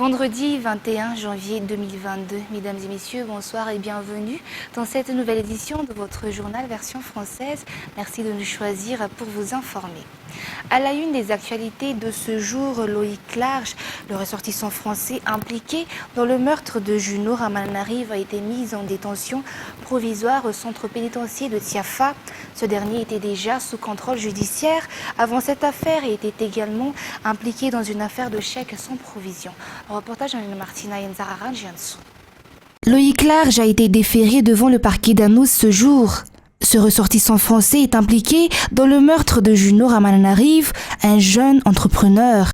Vendredi 21 janvier 2022, mesdames et messieurs, bonsoir et bienvenue dans cette nouvelle édition de votre journal version française. Merci de nous choisir pour vous informer. À la une des actualités de ce jour, Loïc Large, le ressortissant français impliqué dans le meurtre de Juno Ramanarive, a été mis en détention provisoire au centre pénitentiaire de Tiafa. Ce dernier était déjà sous contrôle judiciaire avant cette affaire et était également impliqué dans une affaire de chèques sans provision. Un reportage de Martina Yenzararan Jiansu. Loïc Large a été déféré devant le parquet d'Anos ce jour. Ce ressortissant français est impliqué dans le meurtre de Juno Ramanarive, un jeune entrepreneur.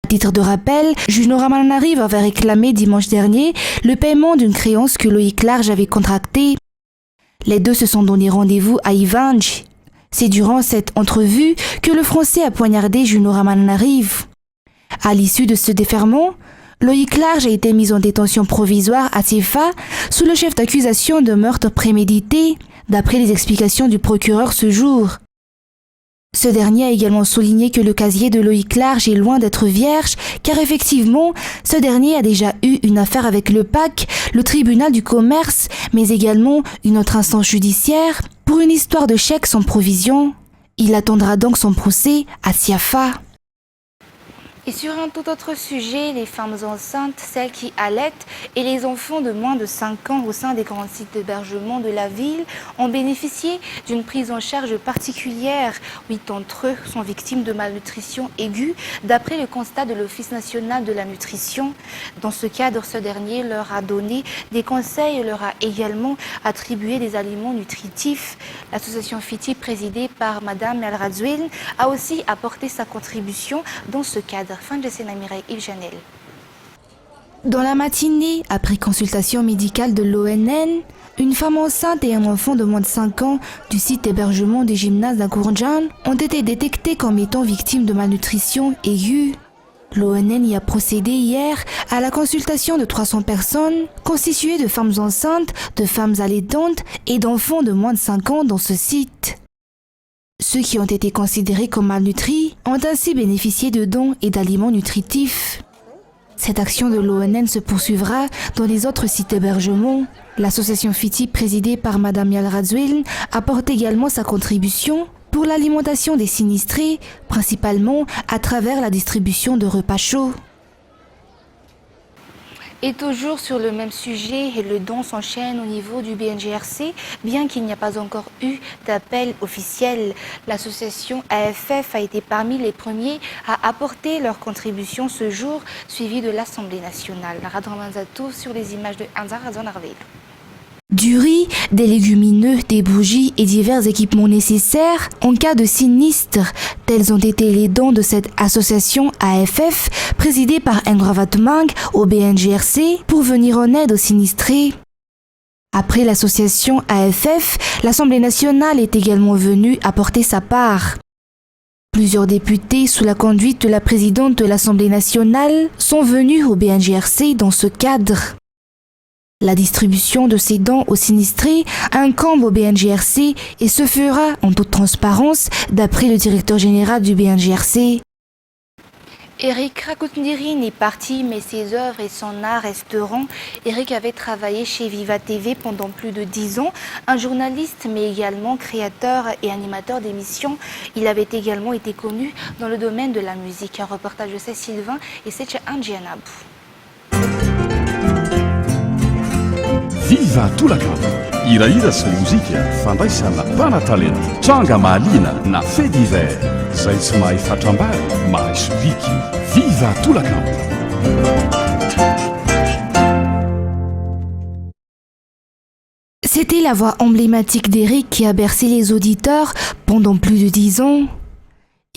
À titre de rappel, Juno Ramanarive avait réclamé dimanche dernier le paiement d'une créance que Loïc Large avait contractée. Les deux se sont donné rendez-vous à Ivange. C'est durant cette entrevue que le Français a poignardé Juno Ramanarive. À l'issue de ce déferment, Loïc Large a été mis en détention provisoire à Tiafa sous le chef d'accusation de meurtre prémédité, d'après les explications du procureur ce jour. Ce dernier a également souligné que le casier de Loïc Large est loin d'être vierge, car effectivement, ce dernier a déjà eu une affaire avec le PAC, le tribunal du commerce, mais également une autre instance judiciaire, pour une histoire de chèques sans provision. Il attendra donc son procès à Tiafa. Et sur un tout autre sujet, les femmes enceintes, celles qui allaitent et les enfants de moins de 5 ans au sein des grands sites d'hébergement de la ville ont bénéficié d'une prise en charge particulière. 8 d'entre eux sont victimes de malnutrition aiguë, d'après le constat de l'Office national de la nutrition. Dans ce cadre, ce dernier leur a donné des conseils et leur a également attribué des aliments nutritifs. L'association FITI, présidée par Madame El Radzouine, a aussi apporté sa contribution dans ce cadre. Fin de scène à Mireille Yves Janel. Dans la matinée, après consultation médicale de l'ONN, une femme enceinte et un enfant de moins de 5 ans du site d'hébergement des gymnases d'Akourjan ont été détectés comme étant victimes de malnutrition aiguë. L'ONN y a procédé hier à la consultation de 300 personnes constituées de femmes enceintes, de femmes allaitantes et d'enfants de moins de 5 ans dans ce site. Ceux qui ont été considérés comme malnutris ont ainsi bénéficié de dons et d'aliments nutritifs. Cette action de l'ONN se poursuivra dans les autres sites d'hébergement. L'association FITI, présidée par Madame El Radzouine, apporte également sa contribution pour l'alimentation des sinistrés, principalement à travers la distribution de repas chauds. Et toujours sur le même sujet, le don s'enchaîne au niveau du BNGRC, bien qu'il n'y a pas encore eu d'appel officiel. L'association AFF a été parmi les premiers à apporter leur contribution ce jour, suivi de l'Assemblée nationale. Radramanzatou sur les images de Anzar Razonarvel. Du riz, des légumineux, des bougies et divers équipements nécessaires en cas de sinistre. Tels ont été les dons de cette association AFF, présidée par Ngravat Mang au BNGRC, pour venir en aide aux sinistrés. Après l'association AFF, l'Assemblée nationale est également venue apporter sa part. Plusieurs députés, sous la conduite de la présidente de l'Assemblée nationale, sont venus au BNGRC dans ce cadre. La distribution de ces dons aux sinistrés incombe au BNGRC et se fera en toute transparence d'après le directeur général du BNGRC. Eric Rakoutnirine est parti, mais ses œuvres et son art resteront. Eric avait travaillé chez Viva TV pendant plus de 10 ans, un journaliste mais également créateur et animateur d'émissions. Il avait également été connu dans le domaine de la musique. Un reportage de Cécile Sylvain et Secha Angianabou. Viva Tolakava, hira sy mozika fandraisana mpanatalenta tranga mahaliana na fait divers izay tsy mahay fatram-bary mahay soviky. Viva Tolakava. C'était la voix emblématique d'Eric qui a bercé les auditeurs pendant plus de 10 ans.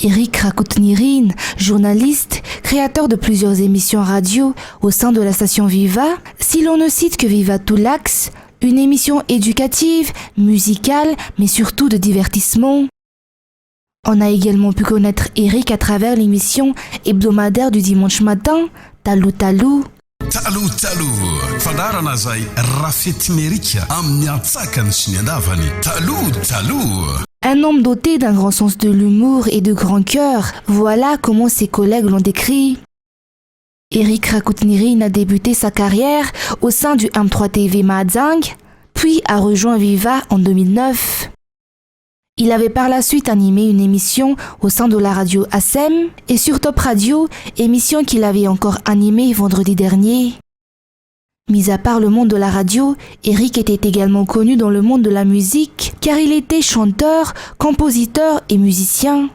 Eric Rakoutnirine, journaliste, créateur de plusieurs émissions radio au sein de la station Viva, si l'on ne cite que Viva Tolax, une émission éducative, musicale, mais surtout de divertissement. On a également pu connaître Eric à travers l'émission hebdomadaire du dimanche matin, Talou Talou. Talou Talou, fandarana zay rafetin'Eric amin'ny atsakany sy ny andavany. Talou Talou. Un homme doté d'un grand sens de l'humour et de grand cœur, voilà comment ses collègues l'ont décrit. Eric Rakutnirin a débuté sa carrière au sein du M3 TV Mahjong, puis a rejoint Viva en 2009. Il avait par la suite animé une émission au sein de la radio ASEM et sur Top Radio, émission qu'il avait encore animée vendredi dernier. Mis à part le monde de la radio, Eric était également connu dans le monde de la musique car il était chanteur, compositeur et musicien.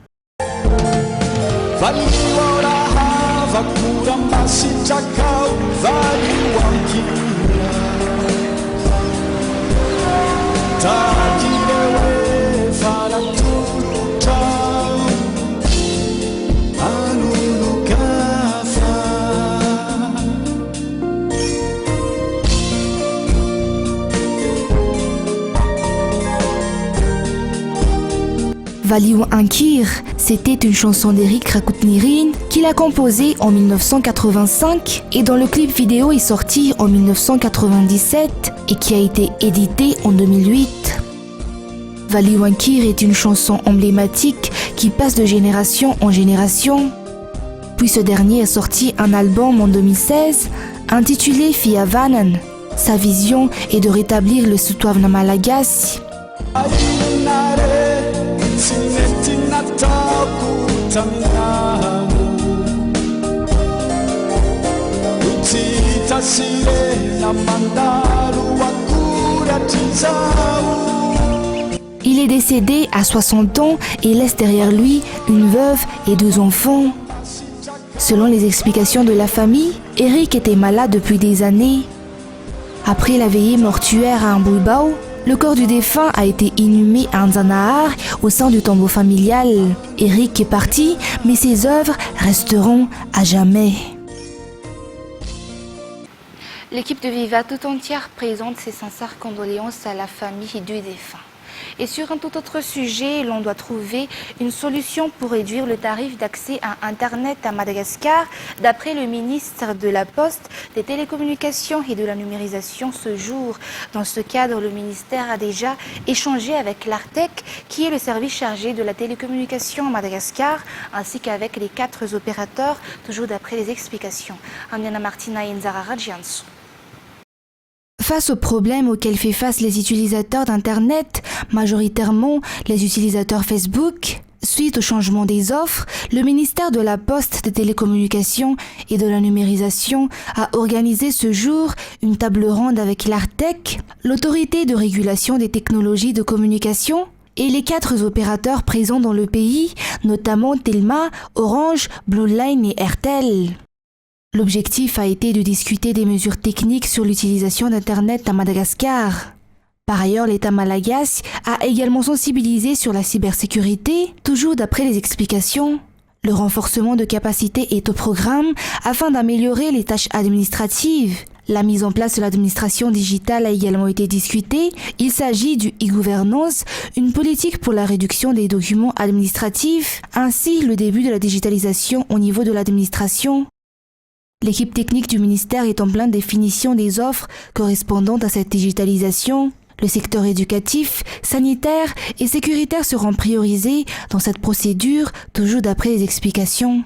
Valiou Ankir, c'était une chanson d'Eric Rakutnirin qu'il a composée en 1985 et dont le clip vidéo est sorti en 1997 et qui a été édité en 2008. Valiou Ankir est une chanson emblématique qui passe de génération en génération. Puis ce dernier a sorti un album en 2016 intitulé Fia Vanan. Sa vision est de rétablir le Sothoavana malagasy. Il est décédé à 60 ans et laisse derrière lui une veuve et 2 enfants. Selon les explications de la famille, Eric était malade depuis des années. Après la veillée mortuaire à Mbulbao, le corps du défunt a été inhumé à Nzanahar au sein du tombeau familial. Eric est parti, mais ses œuvres resteront à jamais. L'équipe de Viva tout entière présente ses sincères condoléances à la famille du défunt. Et sur un tout autre sujet, l'on doit trouver une solution pour réduire le tarif d'accès à Internet à Madagascar. D'après le ministre de la Poste, des Télécommunications et de la Numérisation ce jour. Dans ce cadre, le ministère a déjà échangé avec l'Artec, qui est le service chargé de la télécommunication à Madagascar, ainsi qu'avec les 4 opérateurs, toujours d'après les explications. Amiana Martina et Nzara Radjiansou. Face aux problèmes auxquels fait face les utilisateurs d'Internet, majoritairement les utilisateurs Facebook, suite au changement des offres, le ministère de la Poste, des Télécommunications et de la Numérisation a organisé ce jour une table ronde avec l'Artec, l'autorité de régulation des technologies de communication, et les 4 opérateurs présents dans le pays, notamment Telma, Orange, Blue Line et Airtel. L'objectif a été de discuter des mesures techniques sur l'utilisation d'Internet à Madagascar. Par ailleurs, l'État malagasy a également sensibilisé sur la cybersécurité, toujours d'après les explications. Le renforcement de capacité est au programme afin d'améliorer les tâches administratives. La mise en place de l'administration digitale a également été discutée. Il s'agit du e-governance, une politique pour la réduction des documents administratifs, ainsi le début de la digitalisation au niveau de l'administration. L'équipe technique du ministère est en pleine définition des offres correspondant à cette digitalisation. Le secteur éducatif, sanitaire et sécuritaire seront priorisés dans cette procédure, toujours d'après les explications.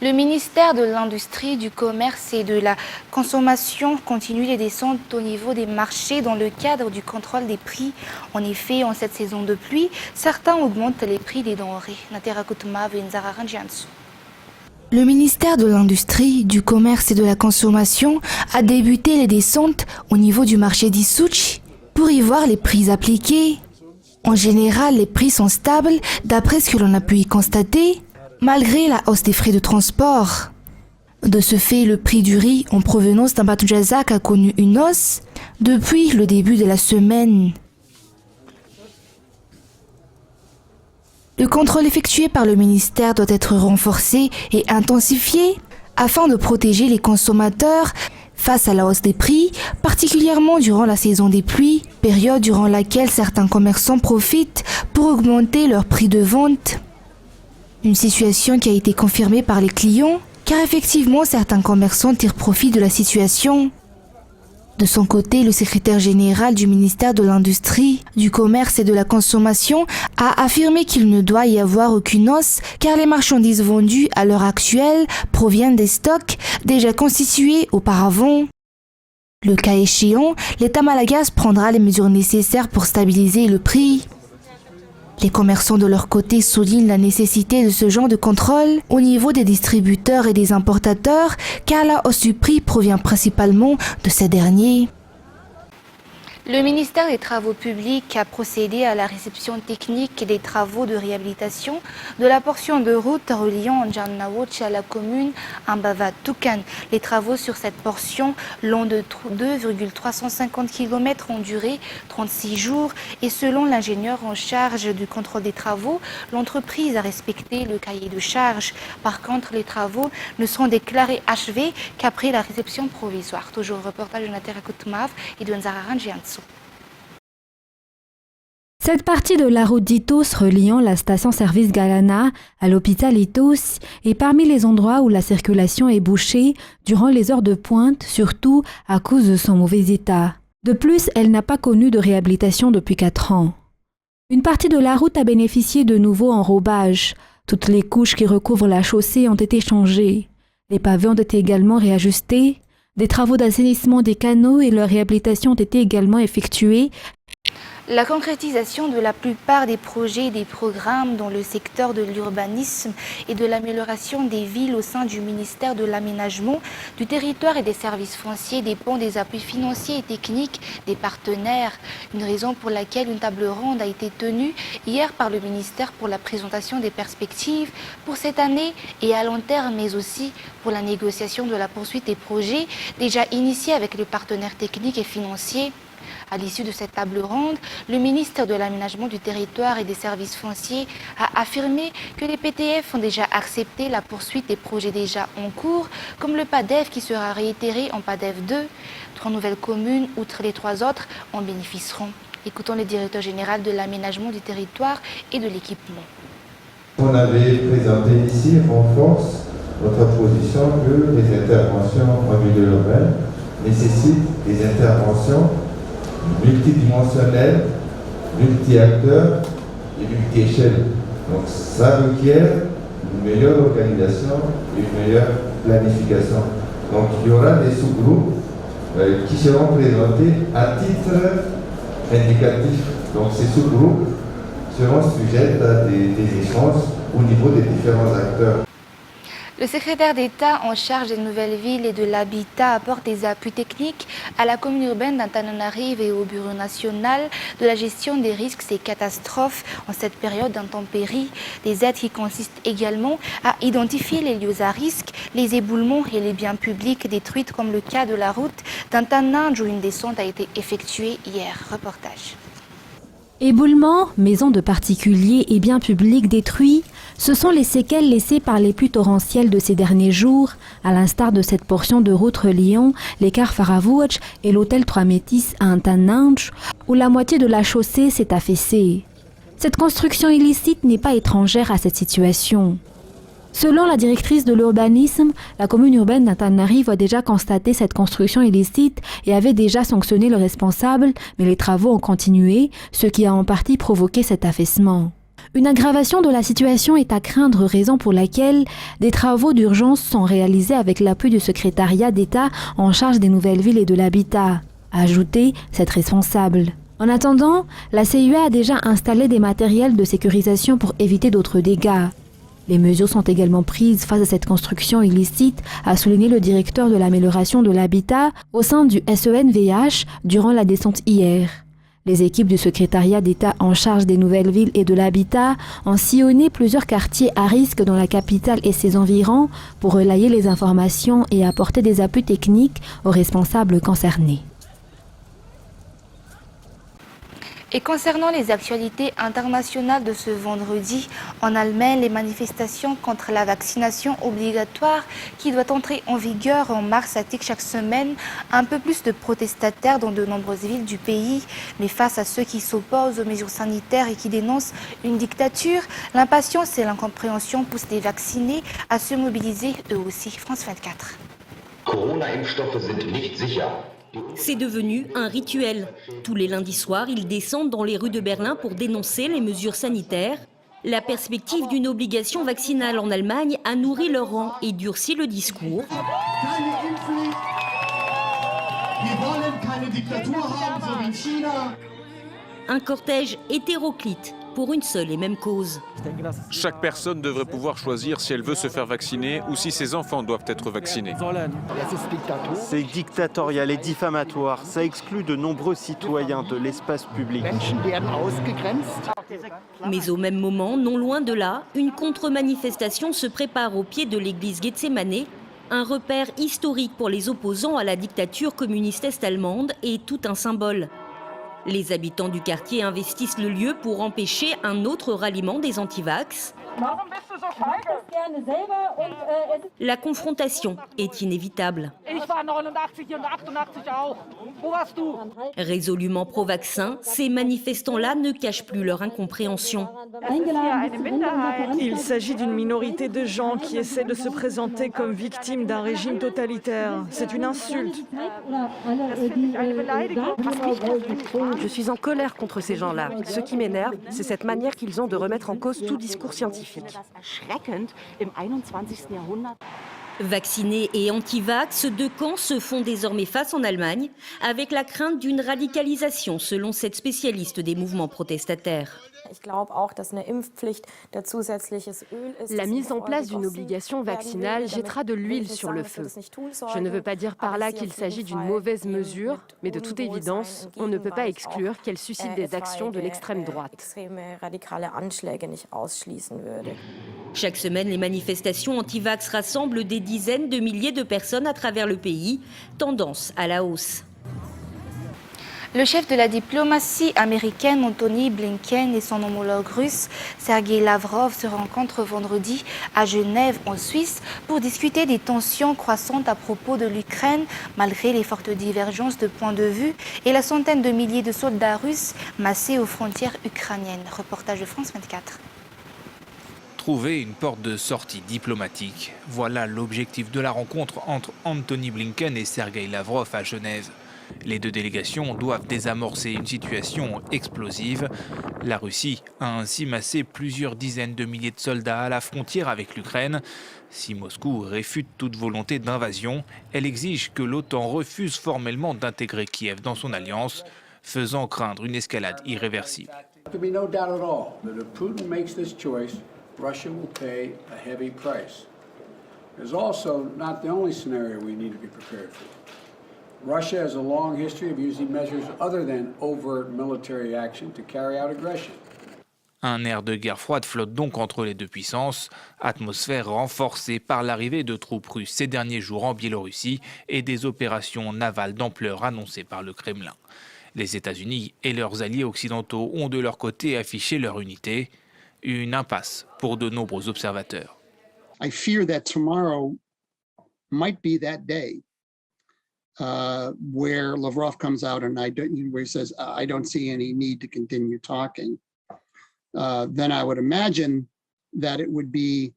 Le ministère de l'Industrie, du Commerce et de la Consommation continue les descentes au niveau des marchés dans le cadre du contrôle des prix. En effet, en cette saison de pluie, certains augmentent les prix des denrées. Le ministère de l'Industrie, du Commerce et de la Consommation a débuté les descentes au niveau du marché d'Issouchi pour y voir les prix appliqués. En général, les prix sont stables d'après ce que l'on a pu y constater, malgré la hausse des frais de transport. De ce fait, le prix du riz en provenance d'un Batujazak a connu une hausse depuis le début de la semaine. Le contrôle effectué par le ministère doit être renforcé et intensifié afin de protéger les consommateurs face à la hausse des prix, particulièrement durant la saison des pluies, période durant laquelle certains commerçants profitent pour augmenter leur prix de vente. Une situation qui a été confirmée par les clients, car effectivement certains commerçants tirent profit de la situation. De son côté, le secrétaire général du ministère de l'Industrie, du Commerce et de la Consommation a affirmé qu'il ne doit y avoir aucune hausse car les marchandises vendues à l'heure actuelle proviennent des stocks déjà constitués auparavant. Le cas échéant, l'État malagasy prendra les mesures nécessaires pour stabiliser le prix. Les commerçants de leur côté soulignent la nécessité de ce genre de contrôle au niveau des distributeurs et des importateurs car la hausse du prix provient principalement de ces derniers. Le ministère des Travaux publics a procédé à la réception technique des travaux de réhabilitation de la portion de route reliant Njanawoch à la commune Ambava-Toukan. Les travaux sur cette portion, long de 2,350 km, ont duré 36 jours et selon l'ingénieur en charge du contrôle des travaux, l'entreprise a respecté le cahier de charge. Par contre, les travaux ne seront déclarés achevés qu'après la réception provisoire. Toujours reportage de Natera Koutmav et de Nzararan Jianso. Cette partie de la route d'Itos reliant la station-service Galana à l'hôpital Itos est parmi les endroits où la circulation est bouchée durant les heures de pointe, surtout à cause de son mauvais état. De plus, elle n'a pas connu de réhabilitation depuis 4 ans. Une partie de la route a bénéficié de nouveaux enrobages. Toutes les couches qui recouvrent la chaussée ont été changées. Les pavés ont été également réajustés. Des travaux d'assainissement des canaux et leur réhabilitation ont été également effectués. La concrétisation de la plupart des projets et des programmes dans le secteur de l'urbanisme et de l'amélioration des villes au sein du ministère de l'Aménagement, du Territoire et des Services fonciers dépend des appuis financiers et techniques des partenaires. Une raison pour laquelle une table ronde a été tenue hier par le ministère pour la présentation des perspectives pour cette année et à long terme, mais aussi pour la négociation de la poursuite des projets déjà initiés avec les partenaires techniques et financiers. À l'issue de cette table ronde, le ministre de l'Aménagement du Territoire et des Services fonciers a affirmé que les PTF ont déjà accepté la poursuite des projets déjà en cours, comme le PADEF qui sera réitéré en PADEF 2. 3 nouvelles communes, outre les 3 autres, en bénéficieront. Écoutons le directeur général de l'Aménagement du Territoire et de l'Équipement. On avait présenté ici en force notre position que les interventions en milieu urbain nécessitent des interventions multidimensionnel, multi-acteurs et multi-échelles. Donc ça requiert une meilleure organisation et une meilleure planification. Donc il y aura des sous-groupes qui seront présentés à titre indicatif. Donc ces sous-groupes seront sujets à des échanges au niveau des différents acteurs. Le secrétaire d'État en charge des nouvelles villes et de l'habitat apporte des appuis techniques à la commune urbaine d'Antananarive et au Bureau national de la gestion des risques et catastrophes en cette période d'intempéries. Des aides qui consistent également à identifier les lieux à risque, les éboulements et les biens publics détruits comme le cas de la route d'Antananj où une descente a été effectuée hier. Reportage. Éboulements, maisons de particuliers et biens publics détruits, ce sont les séquelles laissées par les pluies torrentielles de ces derniers jours, à l'instar de cette portion de route reliant l'écart Faravouch et l'hôtel Trois Métis à Antananj, où la moitié de la chaussée s'est affaissée. Cette construction illicite n'est pas étrangère à cette situation. Selon la directrice de l'urbanisme, la commune urbaine d'Antananarive a déjà constaté cette construction illicite et avait déjà sanctionné le responsable, mais les travaux ont continué, ce qui a en partie provoqué cet affaissement. Une aggravation de la situation est à craindre, raison pour laquelle des travaux d'urgence sont réalisés avec l'appui du secrétariat d'État en charge des nouvelles villes et de l'habitat, a ajouté cette responsable. En attendant, la CUA a déjà installé des matériels de sécurisation pour éviter d'autres dégâts. Les mesures sont également prises face à cette construction illicite, a souligné le directeur de l'amélioration de l'habitat au sein du SENVH durant la descente hier. Les équipes du secrétariat d'État en charge des nouvelles villes et de l'habitat ont sillonné plusieurs quartiers à risque dans la capitale et ses environs pour relayer les informations et apporter des appuis techniques aux responsables concernés. Et concernant les actualités internationales de ce vendredi, en Allemagne, les manifestations contre la vaccination obligatoire qui doit entrer en vigueur en mars attirent chaque semaine un peu plus de protestataires dans de nombreuses villes du pays. Mais face à ceux qui s'opposent aux mesures sanitaires et qui dénoncent une dictature, l'impatience et l'incompréhension poussent les vaccinés à se mobiliser eux aussi. France 24. Corona-Impfstoffe sind nicht sicher. C'est devenu un rituel. Tous les lundis soirs, ils descendent dans les rues de Berlin pour dénoncer les mesures sanitaires. La perspective d'une obligation vaccinale en Allemagne a nourri leur rang et durci le discours. Un cortège hétéroclite pour une seule et même cause. Chaque personne devrait pouvoir choisir si elle veut se faire vacciner ou si ses enfants doivent être vaccinés. C'est dictatorial et diffamatoire. Ça exclut de nombreux citoyens de l'espace public. Mais au même moment, non loin de là, une contre-manifestation se prépare au pied de l'église Gethsemane, un repère historique pour les opposants à la dictature communiste est-allemande et tout un symbole. Les habitants du quartier investissent le lieu pour empêcher un autre ralliement des antivax. La confrontation est inévitable. Résolument pro-vaccin, ces manifestants-là ne cachent plus leur incompréhension. Il s'agit d'une minorité de gens qui essaient de se présenter comme victimes d'un régime totalitaire. C'est une insulte. Je suis en colère contre ces gens-là. Ce qui m'énerve, c'est cette manière qu'ils ont de remettre en cause tout discours scientifique. Vaccinés et anti-vax, deux camps se font désormais face en Allemagne, avec la crainte d'une radicalisation, selon cette spécialiste des mouvements protestataires. La mise en place d'une obligation vaccinale jettera de l'huile sur le feu. Je ne veux pas dire par là qu'il s'agit d'une mauvaise mesure, mais de toute évidence, on ne peut pas exclure qu'elle suscite des actions de l'extrême droite. Chaque semaine, les manifestations anti-vax rassemblent des dizaines de milliers de personnes à travers le pays, tendance à la hausse. Le chef de la diplomatie américaine, Anthony Blinken, et son homologue russe, Sergei Lavrov, se rencontrent vendredi à Genève, en Suisse, pour discuter des tensions croissantes à propos de l'Ukraine, malgré les fortes divergences de points de vue et la centaine de milliers de soldats russes massés aux frontières ukrainiennes. Reportage de France 24. Trouver une porte de sortie diplomatique, voilà l'objectif de la rencontre entre Anthony Blinken et Sergei Lavrov à Genève. Les deux délégations doivent désamorcer une situation explosive. La Russie a ainsi massé plusieurs dizaines de milliers de soldats à la frontière avec l'Ukraine. Si Moscou réfute toute volonté d'invasion, elle exige que l'OTAN refuse formellement d'intégrer Kiev dans son alliance, faisant craindre une escalade irréversible. Russia will pay a heavy price. There's also not the only scenario we need to be prepared for. Russia has a long history of using measures other than overt military action to carry out aggression. Un air de guerre froide flotte donc entre les deux puissances, atmosphère renforcée par l'arrivée de troupes russes ces derniers jours en Biélorussie et des opérations navales d'ampleur annoncées par le Kremlin. Les États-Unis et leurs alliés occidentaux ont de leur côté affiché leur unité. Une impasse pour de nombreux observateurs. I fear that tomorrow might be that day where Lavrov comes out and where he says, I don't see any need to continue talking. Then I would imagine that it would be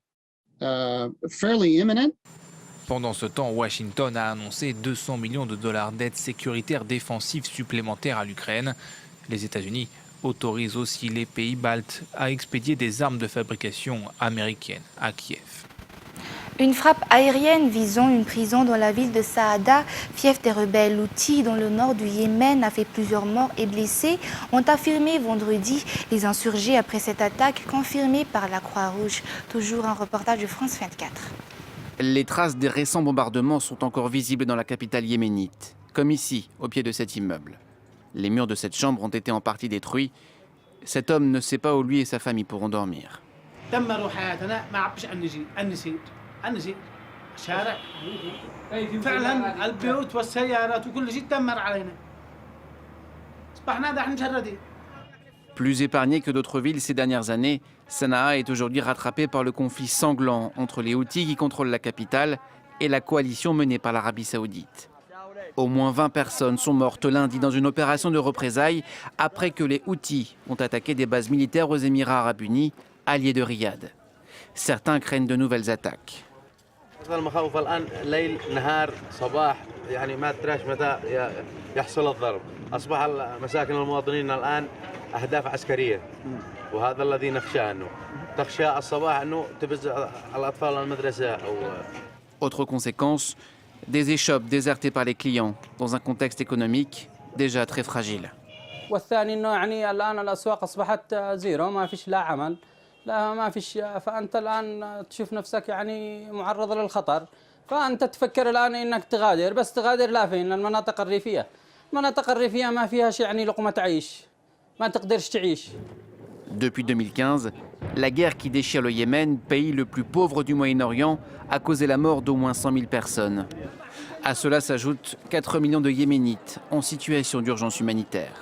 fairly imminent. Pendant ce temps, Washington a annoncé 200 millions de dollars d'aide sécuritaire défensive supplémentaire à l'Ukraine. Les États-Unis autorise aussi les pays baltes à expédier des armes de fabrication américaines à Kiev. Une frappe aérienne visant une prison dans la ville de Saada, fief des rebelles Houthis dans le nord du Yémen, a fait plusieurs morts et blessés, ont affirmé vendredi les insurgés après cette attaque confirmée par la Croix-Rouge. Toujours un reportage de France 24. Les traces des récents bombardements sont encore visibles dans la capitale yéménite, comme ici, au pied de cet immeuble. Les murs de cette chambre ont été en partie détruits. Cet homme ne sait pas où lui et sa famille pourront dormir. Plus épargnée que d'autres villes ces dernières années, Sanaa est aujourd'hui rattrapée par le conflit sanglant entre les Houthis qui contrôlent la capitale et la coalition menée par l'Arabie Saoudite. Au moins 20 personnes sont mortes lundi dans une opération de représailles après que les Houthis ont attaqué des bases militaires aux Émirats arabes unis, alliés de Riyad. Certains craignent de nouvelles attaques. يعني ما تدراش متى يحصل الضرب. أصبح مساكن المواطنين الآن أهداف عسكرية وهذا الذي نخشاه أنه تخشى الصباح أنه تبز الأطفال المدرسة أو. Autre conséquence, des échoppes désertées par les clients dans un contexte économique déjà très fragile. والثاني انه يعني الان الاسواق اصبحت زيرو، ما فيش لا عمل لا ما فيش، فانت الان تشوف نفسك يعني معرض للخطر، فانت تفكر الان انك تغادر، بس تغادر لا فين؟ المناطق الريفيه. المناطق الريفيه ما فيهاش يعني لقمه عيش، ما تقدرش تعيش. Depuis 2015, la guerre qui déchire le Yémen, pays le plus pauvre du Moyen-Orient, a causé la mort d'au moins 100 000 personnes. À cela s'ajoutent 4 millions de Yéménites en situation d'urgence humanitaire.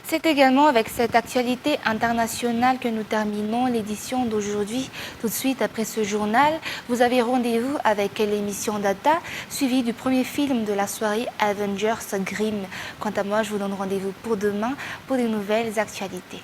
C'est également avec cette actualité internationale que nous terminons l'édition d'aujourd'hui. Tout de suite après ce journal, vous avez rendez-vous avec l'émission Data, suivie du premier film de la soirée Avengers Grimm. Quant à moi, je vous donne rendez-vous pour demain pour de nouvelles actualités.